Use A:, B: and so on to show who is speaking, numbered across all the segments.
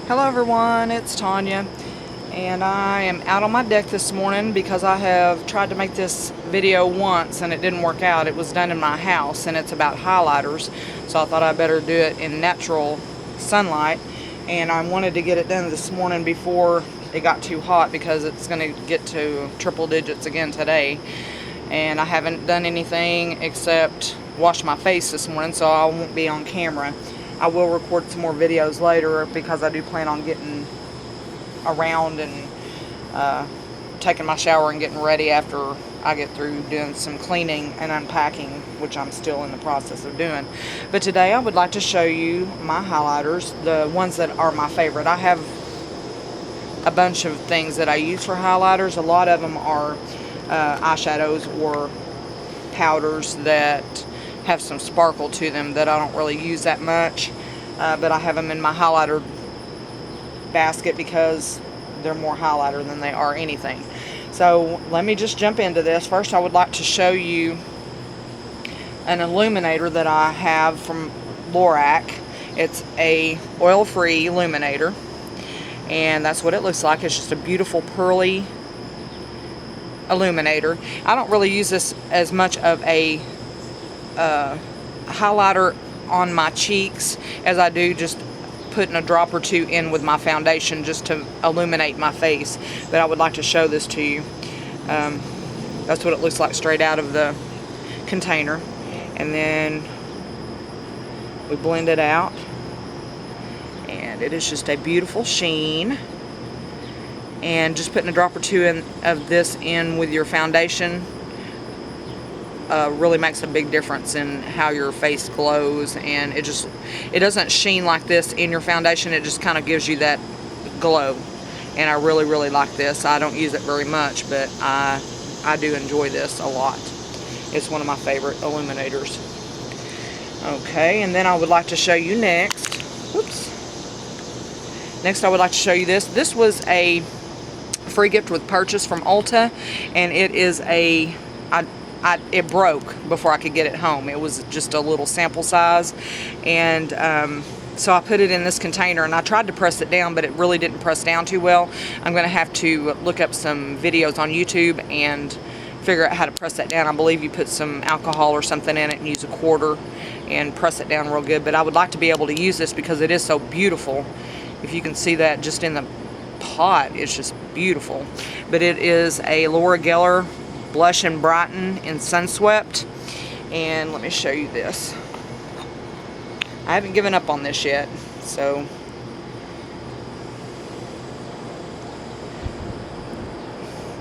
A: Hello everyone, it's Tonya, and I am out on my deck this morning because I have tried to make this video once and it didn't work out. It was done in my house and it's about highlighters, so I thought I better do it in natural sunlight, and I wanted to get it done this morning before it got too hot because it's going to get to triple digits again today, and I haven't done anything except wash my face this morning, so I won't be on camera. I will record some more videos later because I do plan on getting around and taking my shower and getting ready after I get through doing some cleaning and unpacking, which I'm still in the process of doing. But today I would like to show you my highlighters, the ones that are my favorite. I have a bunch of things that I use for highlighters. A lot of them are eyeshadows or powders that have some sparkle to them that I don't really use that much, but I have them in my highlighter basket because they're more highlighter than they are anything. So let me just jump into this. First, I would like to show you an illuminator that I have from Lorac. It's a oil-free illuminator, and that's what it looks like. It's just a beautiful pearly illuminator. I don't really use this as much of a highlighter on my cheeks as I do just putting a drop or two in with my foundation just to illuminate my face. But I would like to show this to you. That's what it looks like straight out of the container, and then we blend it out, and it is just a beautiful sheen. And just putting a drop or two of this in with your foundation really makes a big difference in how your face glows, and it doesn't sheen like this in your foundation. It just kind of gives you that glow, and I really like this. I don't use it very much, but I do enjoy this a lot. It's one of my favorite illuminators. Okay, and then I would like to show you next. Next, I would like to show you this. This was a free gift with purchase from Ulta, and it is it broke before I could get it home. It was just a little sample size, and so I put it in this container, and I tried to press it down, but it really didn't press down too well. I'm going to have to look up some videos on YouTube and figure out how to press that down. I believe you put some alcohol or something in it and use a quarter and press it down real good, but I would like to be able to use this because it is so beautiful. If you can see that just in the pot, it's just beautiful. But it is a Laura Blush and Brighten in Sunswept, and let me show you this. I haven't given up on this yet, so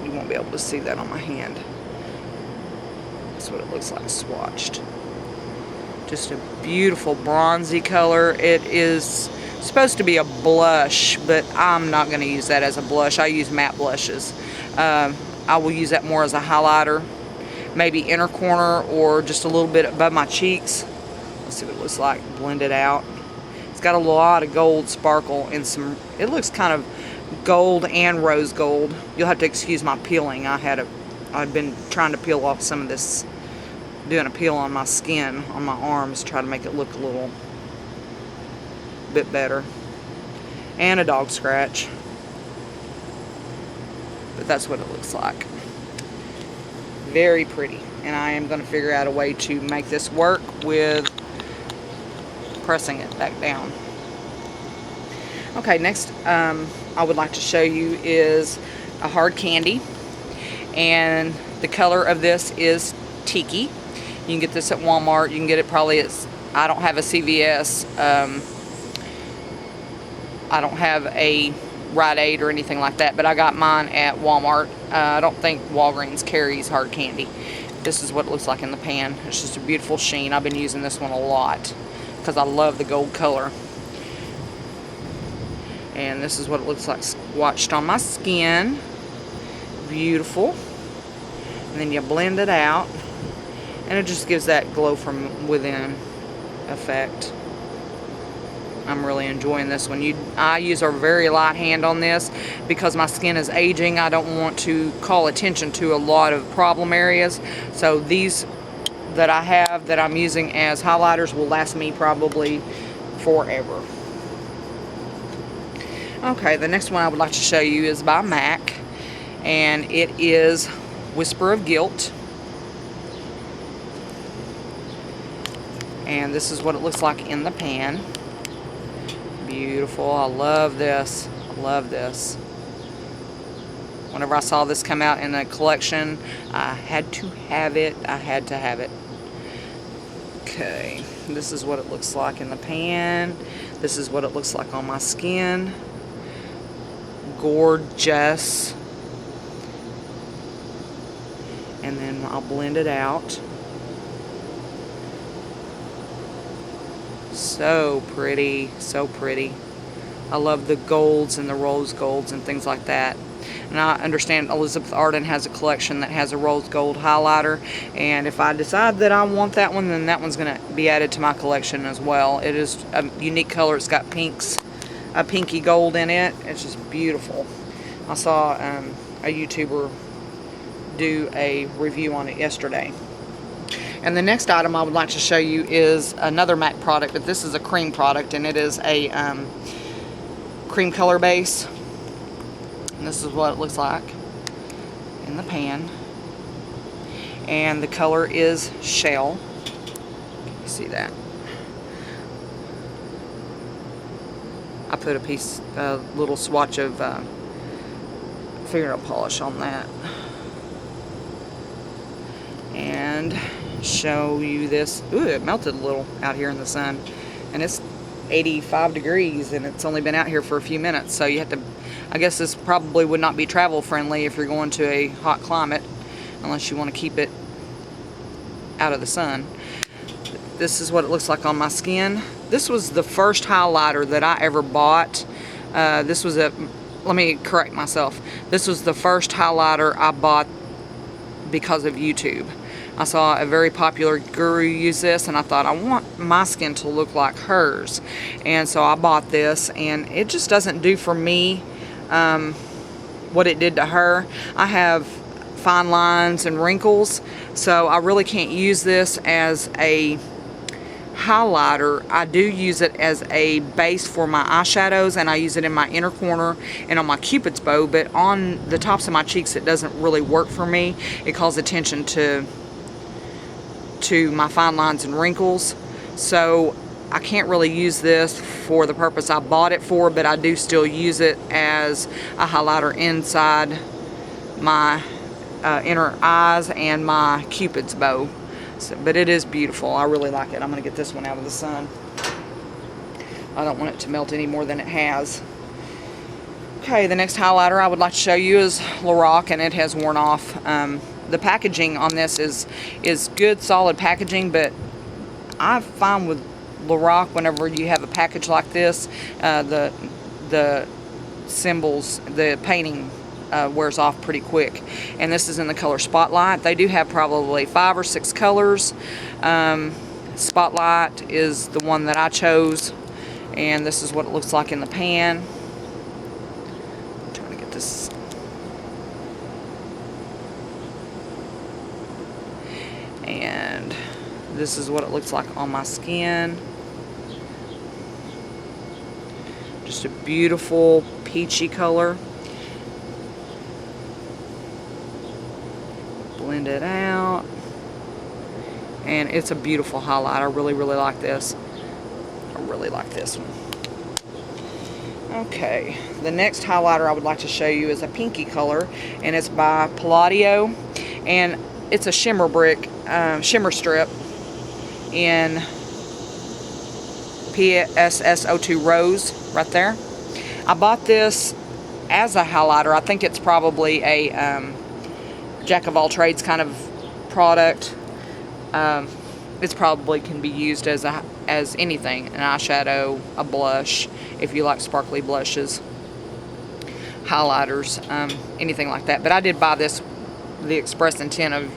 A: you won't be able to see that on my hand. That's what it looks like swatched. Just a beautiful bronzy color. It is supposed to be a blush, but I'm not going to use that as a blush. I use matte blushes. I will use that more as a highlighter, maybe inner corner or just a little bit above my cheeks. Let's see what it looks like blended out. It's got a lot of gold sparkle and it looks kind of gold and rose gold. You'll have to excuse my peeling. I've been trying to peel off some of this, doing a peel on my skin, on my arms, try to make it look a little bit better. And a dog scratch. But that's what it looks like. Very pretty, and I am going to figure out a way to make this work with pressing it back down. Okay, next I would like to show you is a hard candy, and the color of this is Tiki. You can get this at Walmart. You can get it probably at, I don't have a CVS. I don't have a Rite Aid or anything like that, but I got mine at Walmart. I don't think Walgreens carries hard candy. This is what it looks like in the pan. It's just a beautiful sheen. I've been using this one a lot because I love the gold color. And this is what it looks like swatched on my skin. Beautiful. And then you blend it out, and it just gives that glow from within effect. I'm really enjoying this one. I use a very light hand on this because my skin is aging. I don't want to call attention to a lot of problem areas. So these that I have that I'm using as highlighters will last me probably forever. Okay, the next one I would like to show you is by MAC, and it is Whisper of Gilt. And this is what it looks like in the pan. Beautiful. I love this. I love this. Whenever I saw this come out in a collection, I had to have it. I had to have it. Okay, this is what it looks like in the pan. This is what it looks like on my skin. Gorgeous. And then I'll blend it out. So pretty, so pretty. I love the golds and the rose golds and things like that. And I understand Elizabeth Arden has a collection that has a rose gold highlighter, and if I decide that I want that one, then that one's going to be added to my collection as well. It is a unique color. It's got pinks, a pinky gold in it. It's just beautiful. I saw a YouTuber do a review on it yesterday. And the next item I would like to show you is another MAC product, but this is a cream product, and it is a cream color base. And this is what it looks like in the pan. And the color is Shell. You see that? I put a little swatch of fingernail polish on that. And show you this. Ooh, it melted a little out here in the sun. And it's 85 degrees, and it's only been out here for a few minutes, so you have to, I guess this probably would not be travel friendly if you're going to a hot climate, unless you want to keep it out of the sun. This is what it looks like on my skin. This was the first highlighter that I ever bought. Let me correct myself. This was the first highlighter I bought because of YouTube. I saw a very popular guru use this, and I thought, I want my skin to look like hers. And so I bought this, and it just doesn't do for me what it did to her. I have fine lines and wrinkles, so I really can't use this as a highlighter. I do use it as a base for my eyeshadows, and I use it in my inner corner and on my Cupid's bow, but on the tops of my cheeks it doesn't really work for me. It calls attention to my fine lines and wrinkles, so I can't really use this for the purpose I bought it for, but I do still use it as a highlighter inside my inner eyes and my Cupid's bow. So, but it is beautiful. I really like it. I'm going to get this one out of the sun. I don't want it to melt any more than it has. Okay, the next highlighter I would like to show you is Lorac, and it has worn off. The packaging on this is good, solid packaging, but I find with Lorac, whenever you have a package like this, the symbols, the painting wears off pretty quick. And this is in the color Spotlight. They do have probably 5 or 6 colors. Spotlight is the one that I chose, and this is what it looks like in the pan. I'm trying to get this. And this is what it looks like on my skin. Just a beautiful peachy color. Blend it out. And it's a beautiful highlight. I really, really like this. I really like this one. Okay, the next highlighter I would like to show you is a pinky color, and it's by Palladio, and it's a shimmer brick, shimmer strip in PSS02 Rose right there. I bought this as a highlighter. I think it's probably a jack of all trades kind of product. It's probably can be used as anything, an eyeshadow, a blush, if you like sparkly blushes, highlighters, anything like that. But I did buy this, the express intent of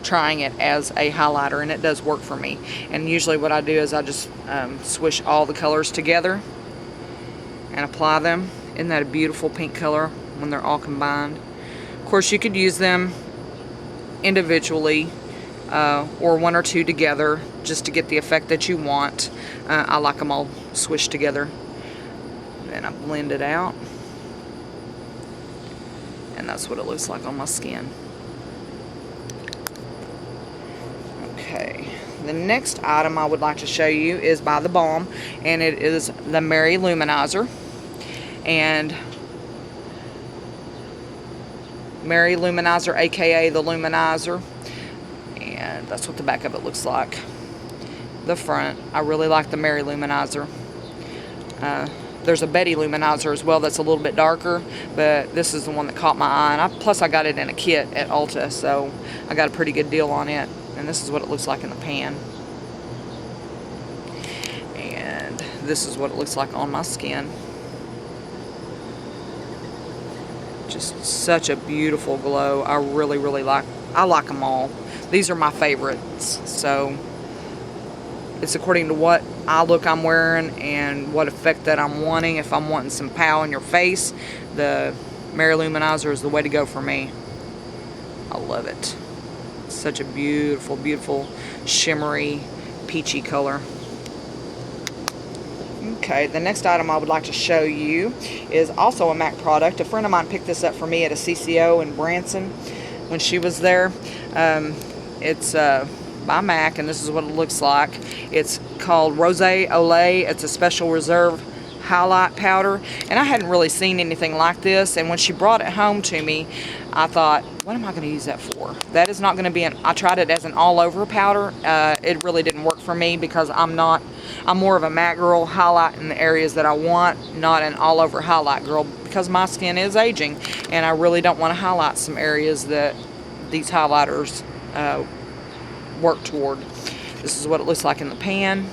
A: trying it as a highlighter, and it does work for me. And usually what I do is I just swish all the colors together and apply them. Isn't that a beautiful pink color when they're all combined? Of course, you could use them individually or one or two together just to get the effect that you want. I like them all swished together. then I blend it out, and that's what it looks like on my skin. Okay, the next item I would like to show you is by the Balm, and it is the Mary Luminizer. And Mary Luminizer, aka the Luminizer, and that's what the back of it looks like. The front, I really like the Mary Luminizer. There's a Betty Luminizer as well that's a little bit darker, but this is the one that caught my eye. And plus I got it in a kit at Ulta, so I got a pretty good deal on it. And this is what it looks like in the pan. And this is what it looks like on my skin. Just such a beautiful glow. I really like them all. These are my favorites. So it's according to what eye look I'm wearing and what effect that I'm wanting. If I'm wanting some pow in your face, the Mary Luminizer is the way to go for me. I love it. It's such a beautiful shimmery peachy color. Okay, the next item I would like to show you is also a MAC product. A friend of mine picked this up for me at a CCO in Branson when she was there. It's by MAC, and this is what it looks like. It's called Rose Olay. It's a special reserve highlight powder, and I hadn't really seen anything like this. And when she brought it home to me, I thought, what am I going to use that for? That is not going to be I tried it as an all-over powder. It really didn't work for me because I'm more of a matte girl, highlight in the areas that I want, not an all-over highlight girl, because my skin is aging, and I really don't want to highlight some areas that these highlighters work toward. This is what it looks like in the pan.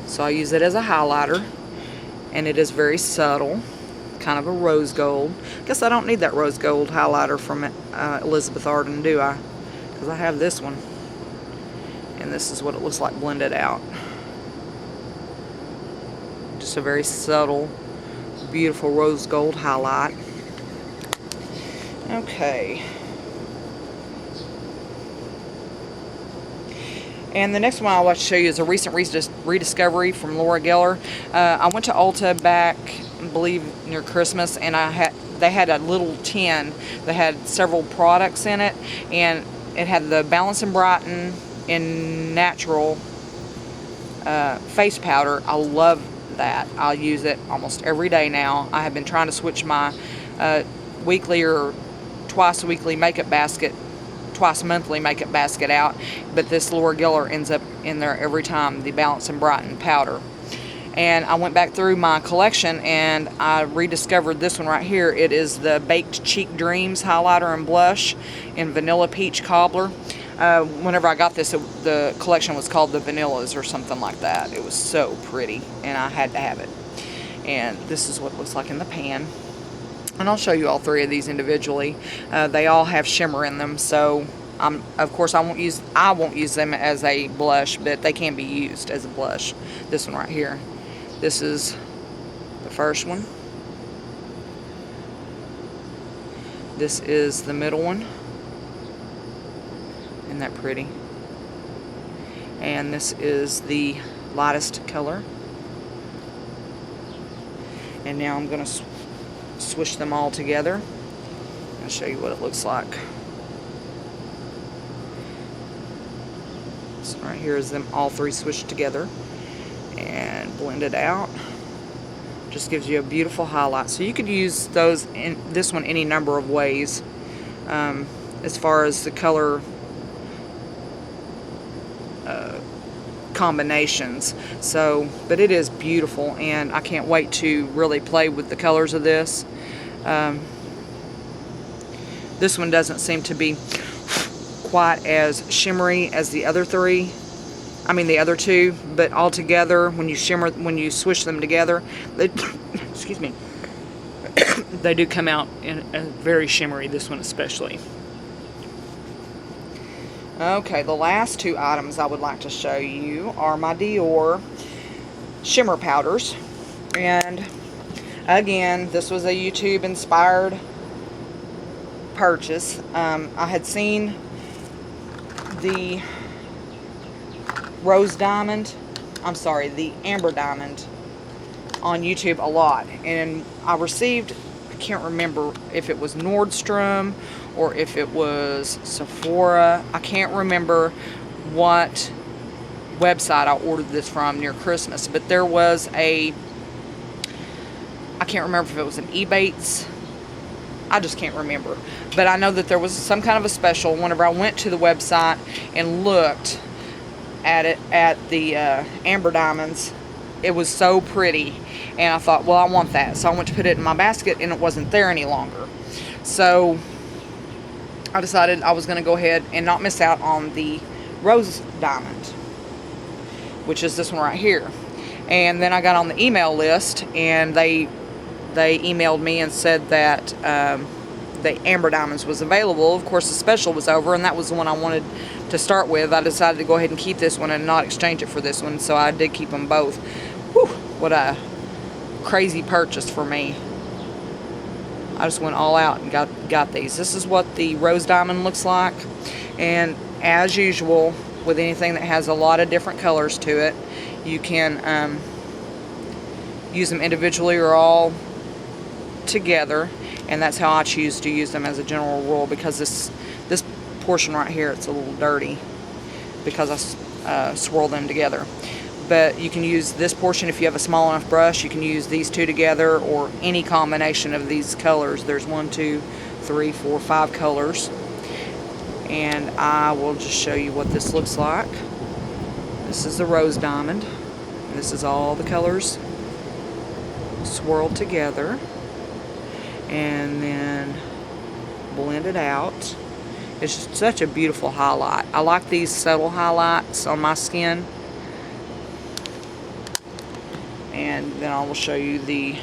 A: So I use it as a highlighter, and it is very subtle, kind of a rose gold. Guess I don't need that rose gold highlighter from Elizabeth Arden, do I? Because I have this one, and this is what it looks like blended out. Just a very subtle, beautiful rose gold highlight. Okay. And the next one I want to show you is a recent rediscovery from Laura Geller. I went to Ulta back, I believe, near Christmas, and they had a little tin that had several products in it, and it had the Balance and Brighten in natural face powder. I love that. I'll use it almost every day now. I have been trying to switch my weekly or twice weekly makeup basket, twice monthly makeup basket out, but this Laura Geller ends up in there every time, the Balance and Brighten powder. And I went back through my collection and I rediscovered this one right here. It is the Baked Cheek Dreams highlighter and blush in Vanilla Peach Cobbler. Whenever I got this, the collection was called the Vanillas or something like that. It was so pretty, and I had to have it. And this is what it looks like in the pan. And I'll show you all three of these individually. They all have shimmer in them, so of course I won't use them as a blush, but they can be used as a blush. This one right here. This is the first one. This is the middle one. Isn't that pretty? And this is the lightest color. And now I'm going to swish them all together. I'll show you what it looks like. So right here is them all three swished together and blended out. Just gives you a beautiful highlight. So you could use those in this one any number of ways as far as the color combinations. So, but it is beautiful, and I can't wait to really play with the colors of this. This one doesn't seem to be quite as shimmery as the other three. I mean the other two, but all together, when you swish them together, they excuse me, they do come out in a very shimmery. This one especially. Okay, the last two items I would like to show you are my Dior shimmer powders. And again, this was a YouTube inspired purchase. I had seen the the amber diamond on YouTube a lot, and I received, I can't remember if it was Nordstrom or if it was Sephora. I can't remember what website I ordered this from near Christmas, but there was a, I can't remember if it was an Ebates. I just can't remember, but I know that there was some kind of a special. Whenever I went to the website and looked at it, at the amber diamonds, it was so pretty, and I thought, well, I want that. So I went to put it in my basket, and it wasn't there any longer. So I decided I was going to go ahead and not miss out on the rose diamond, which is this one right here. And then I got on the email list, and they emailed me and said that the amber diamonds was available. Of course, the special was over, and that was the one I wanted to start with. I decided to go ahead and keep this one and not exchange it for this one, so I did keep them both. Whew, what a crazy purchase for me. I just went all out and got these. This is what the rose diamond looks like, and as usual with anything that has a lot of different colors to it, you can use them individually or all together, and that's how I choose to use them as a general rule, because this portion right here, it's a little dirty because I swirl them together. But you can use this portion if you have a small enough brush. You can use these two together, or any combination of these colors. There's 1, 2, 3, 4, 5 colors, and I will just show you what this looks like. This is the rose diamond. This is all the colors swirled together, and then blend it out. It's just such a beautiful highlight. I like these subtle highlights on my skin. And then I will show you the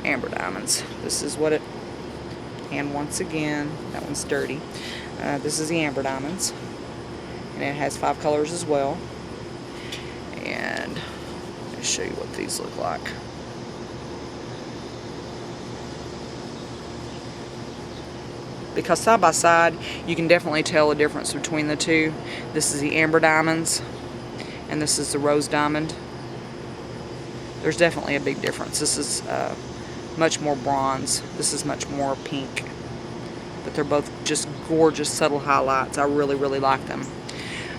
A: amber diamonds. This is what it, and once again, that one's dirty. This is the amber diamonds, and it has 5 colors as well. And let me show you what these look like. Because side by side, you can definitely tell the difference between the two. This is the amber diamonds, and this is the rose diamond. There's definitely a big difference. This is much more bronze. This is much more pink. But they're both just gorgeous, subtle highlights. I really, really like them.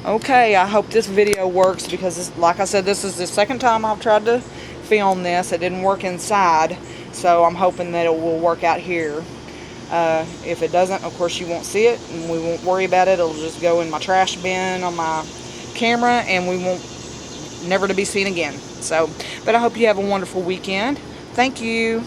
A: Okay, I hope this video works, because like I said, this is the second time I've tried to film this. It didn't work inside, so I'm hoping that it will work out here. If it doesn't, of course you won't see it, and we won't worry about it. It'll just go in my trash bin on my camera, and we won't, never to be seen again. So, but I hope you have a wonderful weekend. Thank you.